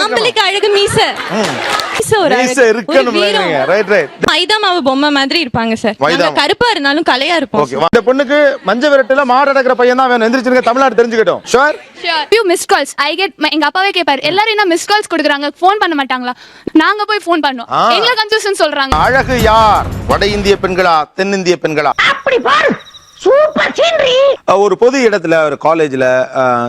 ஆம்பளைக்கு அழகு மீச மைதா மாவு பொம்மை மாதிரி இருப்பாங்க சார். கருப்பா இருந்தாலும் கலையா இருப்போம். இந்த பொண்ணுக்கு மஞ்ச விரட்டுல மாடு அடக்குற பையன் தான் வேணும். எந்திரிச்சிருங்க, தமிழ்நாடு தெரிஞ்சுக்கிட்டோம். Sure few missed calls I get. எங்க அப்பாவே கேட்பாரு, எல்லாரும் என்ன மிஸ் கால்ஸ் கொடுக்குறாங்க, ஃபோன் பண்ண மாட்டாங்களா? நாங்க போய் ஃபோன் பண்ணோம், எங்க கன்ஃபியூஷன் சொல்றாங்க. அழகு யார், வட இந்திய பெண்களா தென்னிந்திய பெண்களா? அப்படி பாரு, சூப்பர் சீனரி. ஒரு பொது இடத்துல, ஒரு காலேஜ்ல,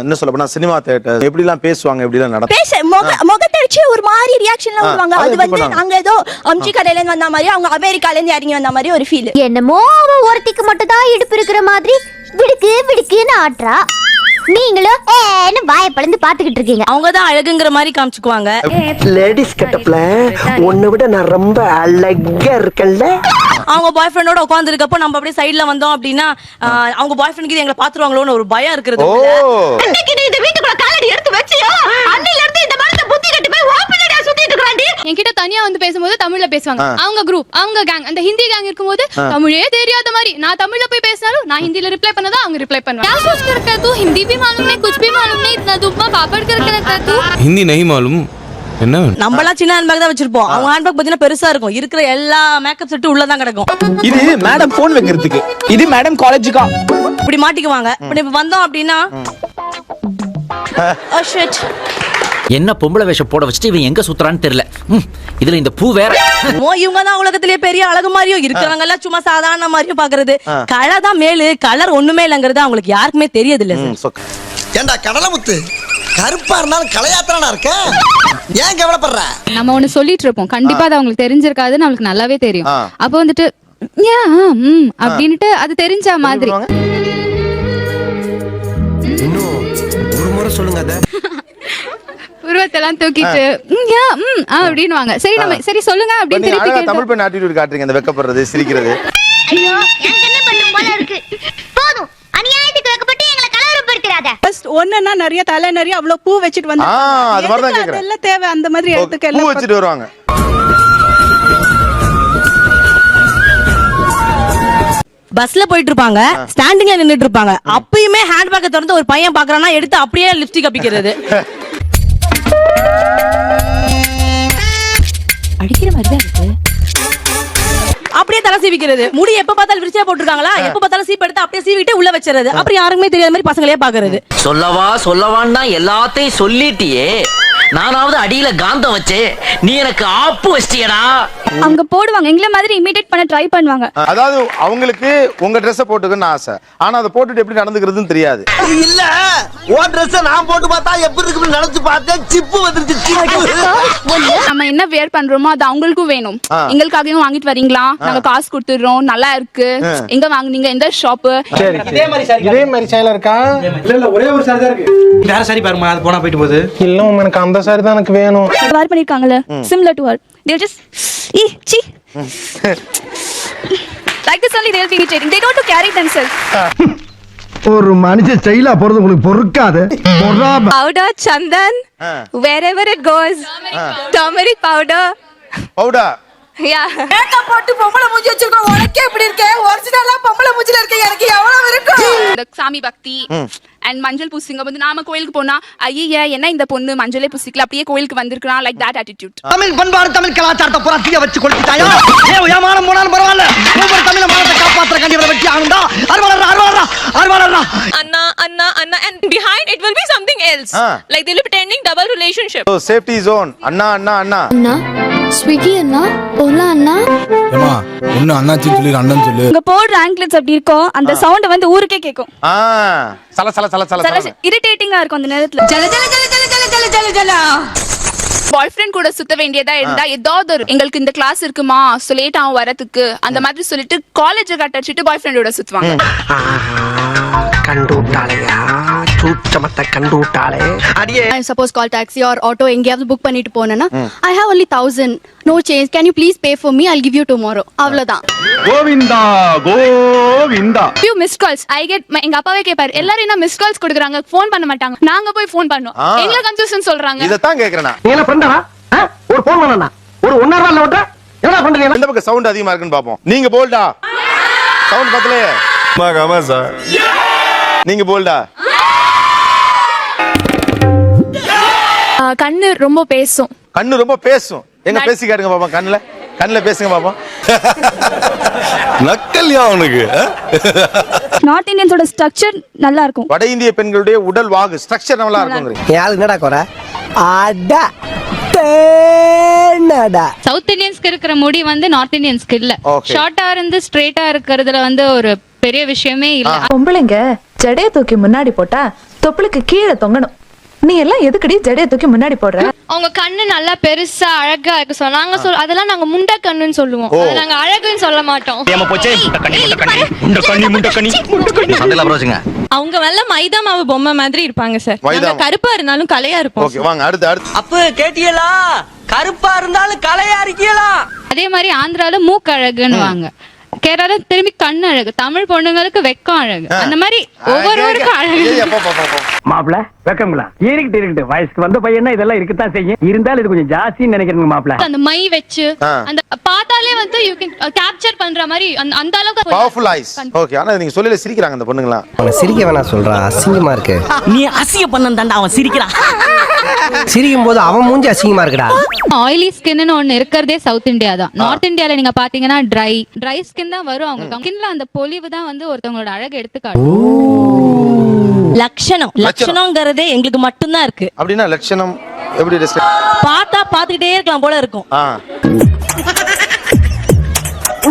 என்ன சொல்ல போனா சினிமா தியேட்டர், எப்படி எல்லாம் பேசுவாங்க, எப்படி எல்லாம் நடக்கும், முகத்தடிச்சு ஒரு மாதிரி ரியாக்ஷன்ல வருவாங்க. அது வந்து நாங்க ஏதோ அம்ச்சி கடையில இருந்து வந்த மாதிரி, அவங்க அமெரிக்கால இருந்து இறங்கி வந்த மாதிரி ஒரு ஃபீல். என்னமோ அவ ஒருத்திக்கு மட்டும் தான் இடுப்பு இருக்கிற மாதிரி விடுக்கு விடுக்குன்னு ஆட்றா. நீங்களும் ஏன்னு வாயை பழந்து பாத்துக்கிட்டு இருக்கீங்க. அவங்க தான் அழகுங்கிற மாதிரி காமிச்சுக்குவாங்க. லேடிஸ் கட்டப்ல உன்னை விட நான் ரொம்ப அழகா இருக்கேன்ல. அவங்க பாய் ஃப்ரெண்டோட உட்கார்ந்து இருக்கப்போ நம்ம அப்படியே சைடுல வந்தோம் அப்படின்னா அவங்க பாய் ஃப்ரெண்டுக்கு எங்களை பாத்துருவாங்களோன்னு ஒரு பயம் இருக்கிறது. இந்த வீட்டுக்குள்ள காலடி எடுத்து வச்சியோ, அன்னில இருந்து இந்த மரத்தை புத்தி கட்டி போய் ஓபனடா சுத்திட்டு இருக்கறாண்டி. என்கிட்ட தனியா வந்து பேசும்போது தமிழ்ல பேசுவாங்க. அவங்க குரூப், அவங்க கேங், அந்த ஹிந்தி கேங் இருக்கும்போது தமிழே தெரியாத மாதிரி நான் தமிழ்ல போய் பேசினாலும் நான் ஹிந்தில ரிப்ளை பண்ணதா அவங்க ரிப்ளை பண்ணுவாங்க. क्या सोच कर रखा तू, हिंदी भी मालूम नहीं, कुछ भी मालूम नहीं, इतना दुम्मा पापड़ करके रखा तू. हिंदी नहीं मालूम என்ன? நம்மலாம் சின்ன ஹேண்ட்பேக் தான் வச்சிருப்போம். அவங்க ஹேண்ட்பேக் பாத்தீங்கன்னா பெருசா இருக்கும். இருக்கிற எல்லா மேக்கப் செட்டு உள்ள தான் கிடக்கும். இது மேடம் போன் வைக்கிறதுக்கு, இது மேடம் காலேஜுக்கா. இப்படி மாட்டிக்குவாங்க. இப்ப வந்தோம் அப்படின்னா oh shit, என்ன பொம்பளை வேஷம் போட வச்சுட்டு இவன் எங்க சுத்துறான்னு தெரியல. இதுல இந்த பூ வேற. இவங்க தான் உலகத்திலேயே பெரிய அழகு மாதிரியும் இருக்கிறவங்க எல்லாம் சும்மா சாதாரண மாதிரியும் பாக்குறது. கலர் தான் மேலு, கலர் ஒண்ணுமே இல்லங்கிறது அவங்களுக்கு யாருக்குமே தெரியாது இல்ல சார். ஏண்டா கடலமுத்து, கருப்பா இருந்தாலும் கலையாத்திரனா இருக்க, ஏன் கவலைப்படுற? நம்ம ஒண்ணு சொல்லிட்டு இருப்போம், கண்டிப்பா அது அவங்களுக்கு தெரிஞ்சிருக்காது, நம்மளுக்கு நல்லாவே தெரியும். அப்ப வந்துட்டு அப்படின்ட்டு அது தெரிஞ்ச மாதிரி. இன்னும் ஒரு முறை சொல்லுங்க அத. உருவத்தெல்லாம் தூக்கிட்டு அப்படின்னுவாங்க. சரி நம்ம சரி சொல்லுங்க அப்படின்னு திருப்பி கேட்டா தமிழ் பெண் ஆட்டிட்யூட் காட்டுறீங்க, அந்த வெக்கப்படுறது, சிரிக்கிறது. ஐயோ எனக்கு என்ன பண்ணும் போல இருக்கு. போதும், அநியாயத்துக்கு வெக்கப்பட்டு எங்களை கலவரப்படுத்திராத. ஃபர்ஸ்ட் ஒண்ணுன்னா நிறைய தலை நிறைய அவ்வளவு பூ வச்சிட்டு வந்து அது மாதிரி தான் கேக்குறேன். அதெல்லாம் தேவை, அந்த மாதிரி எடுத்துக்க பூ எல்லாம் வச்சிட்டு வருவாங்க. பஸ்ல போயிட்டு இருப்பாங்க, ஸ்டாண்டிங்ல நின்னுட்டு இருப்பாங்க. அப்பயுமே ஹேண்ட்பேக்கை திறந்து ஒரு பையன் பாக்குறானா எடுத்து அப்படியே லிப்ஸ்டிக் அப்பிக்கிறது. அடிக்கிற மாதிரி தான் இருக்கு. அப்படியே தலை சீவிக்கிறது. முடி எப்ப பார்த்தாலும் விரிச்சா போட்டுருக்காங்களா, எப்ப பார்த்தாலும் சீப் எடுத்து அப்படியே சீவிட்டு உள்ள வச்சிருது. அப்புறம் யாருக்குமே தெரியாத மாதிரி பசங்களே பாக்குறது. சொல்லவான்னு தான் எல்லாத்தையும் சொல்லிட்டியே. நானாவது அடியில காந்தம் வச்சு நீ எனக்கு ஆப்பு வச்சிட்டியடா. அவங்க போடுவாங்க, எங்களை மாதிரி இமிடேட் பண்ண ட்ரை பண்ணுவாங்க. அதாவது அவங்களுக்கு உங்க Dress போட்டுக்கணும்னு ஆசை, ஆனா அதை போட்டுட்டு எப்படி நடந்துக்கிறதுன்னு தெரியாது. இல்ல ஓ Dress நான் போட்டு பார்த்தா எப்படி இருக்குன்னு நினைச்சு பார்த்தேன், சிப்பு வந்துருச்சு. நம்ம என்ன வேர் பண்றோமோ அது அவங்களுக்கும் வேணும். எங்களுக்காகவும் வாங்கிட்டு வரீங்களா, நாங்க காசு கொடுத்துடுறோம், நல்லா இருக்கு, எங்க வாங்குனீங்க, எந்த ஷாப். இதே மாதிரி சேல இருக்கா? இல்ல ஒரே ஒரு சாரி தான் இருக்கு. வேற சாரி பாருமா, அது போனா போயிட்டு போகுது. இல்ல எனக்கு அந்த சாரி தான் எனக்கு வேணும். வேர் பண்ணிருக்காங்கல, similar to her. They just like this only they'll be imitating. They don't to carry themselves. ஒரு மனுஷன் ஸ்டைலா போறது உங்களுக்கு பொறுக்காது. Powder, chandan, wherever it goes. Turmeric powder. பவுடா. Yeah. Makeup போட்டு பொம்பளை மூஞ்சி வச்சிருக்க, உனக்கு எப்படி இருக்கு? ஒரிஜினலா பொம்பளை மூஞ்சில இருக்க எனக்கு எவ்வளவு இருக்கு? இந்த சாமி பக்தி and மஞ்சள் பூசிங்க வந்து நாம கோயிலுக்கு போனா ஐயா என்ன இந்த பொண்ணு மஞ்சளே பூசிக்கல, அப்படியே கோயிலுக்கு வந்திருக்கான், like that attitude. தமிழ் பண்பாடு தமிழ் கலாச்சாரத்தை பூரா தீய வச்சு கொளுத்திட்டாயா? ஏமானம் போனாலும் பரவாயில்ல, ஒவ்வொரு தமிழ மானத்தை காப்பாத்துற கண்டி இவரை வெட்டி ஆகுண்டா. அருவாளரா அண்ணா and behind it will be something else. Like they'll be pretending double relationship. So safety zone. Anna Anna Swiggy அண்ணா, ஓலா அண்ணா. ஏமா ஒண்ணு அண்ணாச்சி சொல்லி அண்ணன் சொல்லு. உங்க போர்ட் ஆங்கிள்ஸ் அப்படி இருக்கும், அந்த சவுண்ட் வந்து ஊருக்கே கேக்கும். சல சல சல சல சல இரிட்டேட்டிங்கா இருக்கும் அந்த நேரத்துல. ஜல ஜல ஜல ஜல ஜல ஜல ஜல ஜல. பாய் ஃப்ரெண்ட் கூட சுத்த வேண்டியதா இருந்தா ஏதாவது ஒரு எங்களுக்கு இந்த கிளாஸ் இருக்குமா, சோ லேட் ஆகும் வரதுக்கு, அந்த மாதிரி சொல்லிட்டு காலேஜை கட் அடிச்சிட்டு பாய் ஃப்ரெண்டோட சுத்துவாங்க. கண்டுட்டாளையா, சூச்சமத்தை கண்டுட்டாளே. அடியே I suppose call taxi or auto எங்கயாவது புக் பண்ணிட்டு போனேன்னா I have only 1000, no change, can you please pay for me, I'll give you tomorrow. அவ்வளவுதான். Govinda Govinda. few missed calls I get. எங்க அப்பாவே கேட்பாரு, எல்லாரும் என்ன மிஸ் கால்ஸ் கொடுக்குறாங்க, ஃபோன் பண்ண மாட்டாங்க, நாங்க போய் ஃபோன் பண்ணோம், எங்க கன்ஃபியூஷன் சொல்றாங்க. இத தான் கேக்குறேனா? நீ என்ன ஃப்ரெண்டா? ஒரு ஃபோன் பண்ணனா ஒரு 1 hour ஓட்ட என்ன பண்றீங்க? இந்த பக்கம் சவுண்ட் அதிகமா இருக்குன்னு பாப்போம். நீங்க போல்டா. சவுண்ட் பத்தலையே. ஆமா சார். நீங்க போல்டா. கண்ணு ரொம்ப பேசும். கண்ணு ரொம்ப பேசும். எங்க பேசி காட்டுங்க பாப்பா. கண்ணுல பேசுங்க பாப்பா. நக்கல்யா அவனுக்கு. நார்த் இந்தியன்ஸோட ஸ்ட்ரக்சர் நல்லா இருக்கும். வட இந்திய பெண்களுடைய உடல் வாகு ஸ்ட்ரக்சர் நல்லா இருக்குங்கிறீங்க. யாரு என்னடா குறை? சவுத் இந்தியன்ஸ்க்கு இருக்கிற முடி வந்து நார்த் இந்தியன்ஸ்க்கு இல்ல. Okay. ஷார்ட்டா இருந்து ஸ்ட்ரெயிட்டா இருக்கிறதுல வந்து ஒரு பெரிய விஷயமே இல்ல. பொம்பளைங்க ஜடைய தூக்கி முன்னாடி போட்டா தொப்புளுக்கு கீழே தொங்கணும். நீ எல்லாம் எதுக்கடி ஜடைய தூக்கி முன்னாடி போடுற? அவங்க கண்ணு நல்லா பெருசா அழகா இருக்கு சொல்ல. நாங்க அதெல்லாம் நாங்க முண்டை கண்ணுன்னு சொல்லுவோம். அதை நாங்க அழகுன்னு சொல்ல மாட்டோம். அவங்க நல்ல மைதா மாவு பொம்மை மாதிரி இருப்பாங்க சார். கருப்பா இருந்தாலும் கலையா இருப்போம். ஓகே வாங்க அடுத்து. அப்ப கேட்டியலா? கருப்பா இருந்தாலும் கலையா இருக்கீங்களா? அதே மாதிரி ஆந்திரால மூக்கு அழகுன்னு வாங்க. கேரளா திரும்பி கண்ணு அழகு. தமிழ் பொண்ணுங்களுக்கு வெக்கம் அழகு. அந்த மாதிரி ஒவ்வொருவருக்கும் அழகு. மாப்பிள வெக்கங்களா? இருக்கட்டு வயசுக்கு வந்த பையனா இதெல்லாம் இருக்கத்தான் செய்யும். இருந்தாலும் இது கொஞ்சம் ஜாஸ்தின்னு நினைக்கிறேங்க மாப்பிள. அந்த மை வச்சு அந்த பார்த்தாலே வந்து யூ கேன் கேப்சர் பண்ற மாதிரி அந்த அளவுக்கு பவர்ஃபுல் ஐஸ். ஓகே ஆனா நீங்க சொல்லல சிரிக்கிறாங்க அந்த பொண்ணுங்களா. அவன சிரிக்க வேணா சொல்றா, அசிங்கமா இருக்கு. நீ அசிங்க பண்ணந்தாண்டா அவன் சிரிக்கிறான். சிரிக்கும் போது அவன் மூஞ்சி அசிங்கமா இருக்குடா. ஆயிலி ஸ்கின்னு ஒன்னு இருக்கிறதே சவுத் இந்தியா தான். நார்த் இந்தியால நீங்க பாத்தீங்கன்னா ட்ரை ஸ்கின் தான் வரும். அவங்க ஸ்கின்ல அந்த பொலிவு தான் வந்து ஒருத்தவங்களோட அழகு எடுத்துக்காட்டும். லட்சணம்ங்கிறதே எங்களுக்கு மட்டும்தான் இருக்கு. அப்படின்னா லட்சணம் எப்படி பார்த்தா பாத்துக்கிட்டே இருக்கலாம் போல இருக்கும்.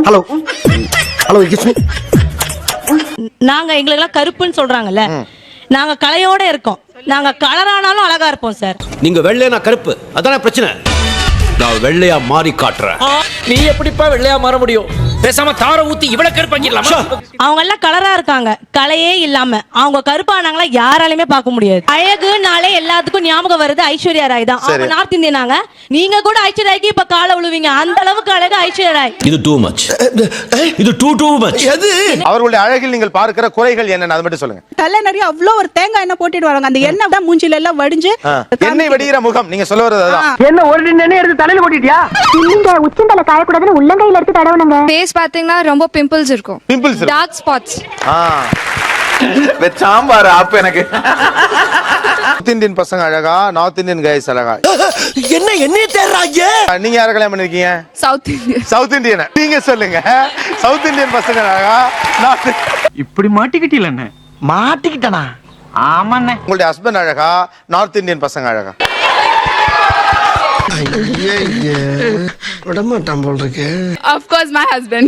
ஹலோ நாங்க எங்களுக்கெல்லாம் கருப்புன்னு சொல்றாங்கல்ல, நாங்க கலையோட இருக்கோம். நாங்க கலரானாலும் அழகா இருப்போம் சார். நீங்க வெள்ளையா கருப்பு அதான பிரச்சனை. நான் வெள்ளையா மாறி காட்டுறேன். நீ எப்படிப்பா வெள்ளையா மாற முடியும்? பேசாம தார ஊத்தி இவ்வளவு கருப்பாக்கிடலாமா? அவங்க எல்லாம் கலரா இருக்காங்க, கலையே இல்லாம. அவங்க கருப்பானாங்களா யாராலையுமே பார்க்க முடியாது. அழகுனாலே எல்லாத்துக்கும் ஞாபகம் வருது ஐஸ்வர்யா ராய் தான். அவங்க நார்த் இந்தியனாங்க. நீங்க கூட ஐஸ்வர்யா ராய்க்கு இப்ப காலை விழுவீங்க. அந்த அளவுக்கு அழகு ஐஸ்வர்யா ராய். இது டூ மச். இது டூ மச். அவர்களுடைய அழகில் நீங்கள் பார்க்கிற குறைகள் என்னன்னு அது மட்டும் சொல்லுங்க. தலை நிறைய அவ்வளவு ஒரு தேங்காய் எண்ணெய் போட்டுட்டு வராங்க. அந்த எண்ணெய் தான் மூஞ்சில எல்லாம் வடிஞ்சு எண்ணெய் வடிகிற முகம். நீங்க சொல்ல வரது அதான். என்ன ஒரு எண்ணெய் எடுத்து தலையில போட்டுட்டியா? இல்லங்க, உச்சந்தலை காய கூடாதுன்னு உள்ளங்கையில எடுத்து தடவணுங்க. ஃபேஸ் பாத்தீங்கன்னா ரொம்ப பிம்பிள்ஸ் இருக்கும். Dark spots. சாம்பார் அப்ப எனக்கு நார்த் இந்தியன் பசங்க அழகா, நார்த் இந்தியன் கைஸ் அழகா. என்ன தேடுறாங்க? நீங்க யார கல்யாணம் பண்ணிருக்கீங்க? South Indian. நீங்க சொல்லுங்க. சவுத் இந்தியன் பசங்க அழகா, இப்படி மாட்டிக்கிட்டீங்களே? மாட்டிக்கிட்டனா? ஆமாண்ணே. உங்களுடைய ஹஸ்பண்ட் அழகா, நார்த் இந்தியன் பசங்க அழகா? விடமாட்டான் போல் இருக்கு. Of course my husband.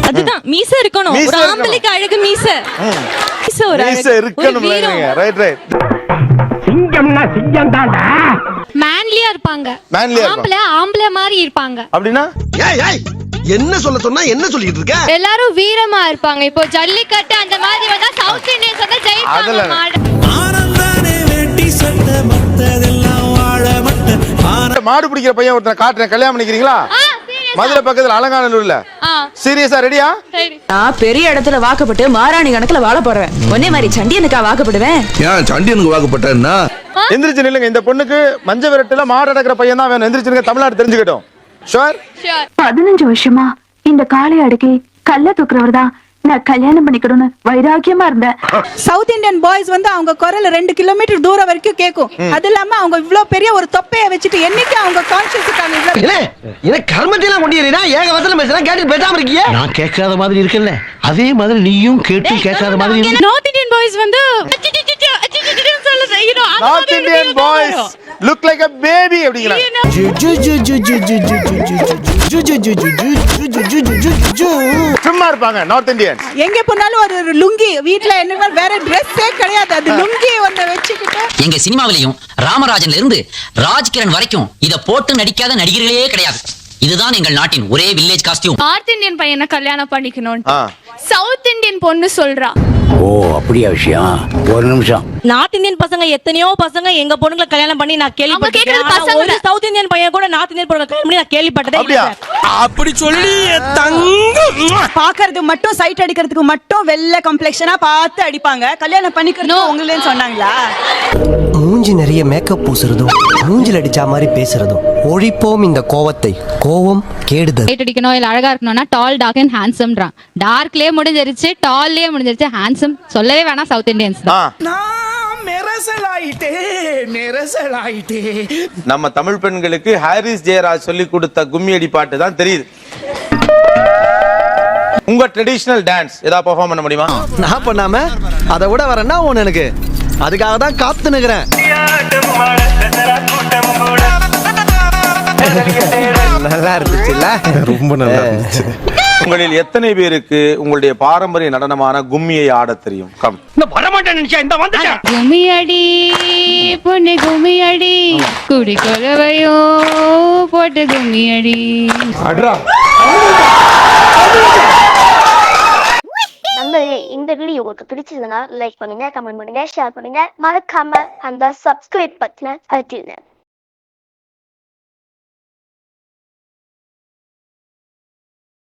அதுதான் மீச இருக்கணும். ஒரு ஆம்பளைக்கு அழகு மீச. மீச இருக்கணும். ரைட். சிங்கம்னா சிங்கம் தான்டா. மேன்லியா இருப்பாங்க. ஆம்பளை மாதிரி இருப்பாங்க. அப்படினா என்ன சொல்ல சொன்னா என்ன சொல்லிட்டு இருக்க? எல்லாரும் வீரமா இருப்பாங்க. இப்போ ஜல்லிக்கட்டு அந்த மாதிரி வந்தா சவுத் இந்தியன்ஸ் வந்து ஜெயிப்பாங்க. மாடு பிடிக்கிற பையன் ஒருத்தனை காட்டுறேன். கல்யாணம் பண்ணிக்கிறீங்களா? மதுரை பக்கத்துல அலங்காநல்லூர்ல. சீரியஸா ரெடியா? நான் பெரிய இடத்துல வாக்கப்பட்டு மாராணி கணக்குல வாழ போறேன். ஒன்னே மாதிரி சண்டியனுக்கா வாக்கப்படுவேன். ஏன் சண்டியனுக்கு வாக்கப்பட்டேன்னா? எந்திரிச்சு நில்லுங்க. இந்த பொண்ணுக்கு மஞ்ச விரட்டுல மாடு அடக்கிற பையன் தான் வேணும். எந்திரிச்சு தமிழ்நாடு தெரிஞ்சுக்கிட்டோம். ஷூர். 15 வருஷமா இந்த காளை அடக்கி கல்ல தூக்குறவர் தான் நான் கல்யாணம் பண்ணிக்கணும்னு வைராக்கியமா இருந்தேன். சவுத் இந்தியன் பாய்ஸ் வந்து அவங்க குரல் 2 கிலோமீட்டர் தூரம் வரைக்கும் கேட்கும். அது இல்லாம அவங்க இவ்வளவு பெரிய ஒரு தொப்பைய வச்சுட்டு என்னைக்கு அவங்க கான்ஷியஸ் இருக்காங்க. என்ன கர்மத்தையெல்லாம் கொண்டியறீனா? ஏக வசனம் பேசுறா, கேட்டு பேசாம இருக்கீங்க. நான் கேட்காத மாதிரி இருக்கல்ல, அதே மாதிரி நீயும் கேட்டு கேட்காத மாதிரி. நார்த் இந்தியன் பாய்ஸ் வந்து north Indian boys look like a baby அப்படிங்கறாங்க. சும்மா இருப்பாங்க நார்த் இந்தியன்ஸ். எங்க போனாலும் ஒரு லுங்கி, வீட்ல என்ன வேற Dress-ஏ கிடையாது. அது லுங்கி ஒண்ணு வெச்சிக்கிட்டு. எங்க சினிமாவிலையும் ராமராஜன்ல இருந்து ராஜ்கிரண் வரைக்கும் இத போட்டு நடிக்காத நடிகர்களே கிடையாது. இதுதான் எங்கள் நாட்டின் ஒரே வில்லேஜ் காஸ்டியூம். நார்த் இந்தியன் பையனை கல்யாணம் பண்ணிக்கணும். சவுத் இந்தியன் பொண்ணு சொல்றா. ஓ அப்படியா விஷயம்? ஒரு நிமிஷம். நார்த் இந்தியன் பசங்க எத்தனையோ பசங்க எங்க பொண்ணுங்களை கல்யாணம் பண்ணி நான் கேள்விப்பட்டேன். கேக்குறது ஆனா ஒரு சவுத் இந்தியன் பையன் கூட நார்த் இந்தியன் பொண்ணு கல்யாணம் பண்ணி நான் கேள்விப்பட்டதே இல்ல அப்படியா? சார். அப்படி சொல்லி பாக்குறது மட்டும் சைட் அடிக்கிறதுக்கு மட்டும் வெள்ளை காம்ப்ளெக்ஷனா பார்த்து அடிப்பாங்க. கல்யாணம் பண்ணிக்கிறது உங்களேன்னு சொன்னாங்களா? மூஞ்சி நிறைய மேக்கப் பூசுறதும் மூஞ்சில் அடிச்சா மாதிரி பேசுறதும் ஒழிப்போம் இந்த கோவத்தை. கோவம் கேடுதல். லைட் அடிக்கணும் இல்ல அழகா இருக்கணும்னா டால் டார்க் அண்ட் ஹேண்ட்ஸம்ன்றான். டார்க்லயே முடிஞ்சிருச்சு, டால்லயே முடிஞ்சிருச்சு, ஹேண்ட்ஸம் சொல்லவே வேணாம். சவுத் இந்தியன்ஸ் தான். நம்ம தமிழ் பெண்களுக்கு ஹாரிஸ் ஜெயராஜ் சொல்லி கொடுத்த கும்மி அடி பாட்டு தான் தெரியுது. உங்க ட்ரெடிஷனல் டான்ஸ் ஏதாவது பெர்ஃபார்ம் பண்ண முடியுமா? நான் பண்ணாம அதை விட வரேன்னா ஒண்ணு எனக்கு அதுக்காக தான் காத்து நிக்கிறேன். நல்லா இருந்துச்சுல்ல? ரொம்ப நல்லா இருந்துச்சு. உங்களில் எத்தனை பேருக்கு உங்களுடைய பாரம்பரிய நடனமான கும்மியை ஆட தெரியும்? கம். கும்மியடி பொண்ணு கும்மியடி குடி கொலவையோ போட்டு கும்மியடி. நண்பர்களே, இந்த வீடியோ உங்களுக்கு பிடிச்சதுன்னா லைக் பண்ணுங்க, கமெண்ட் பண்ணுங்க, ஷேர் பண்ணுங்க, மறக்காம அந்த சப்ஸ்கிரைப் பட்டனை அழுத்திடுங்க.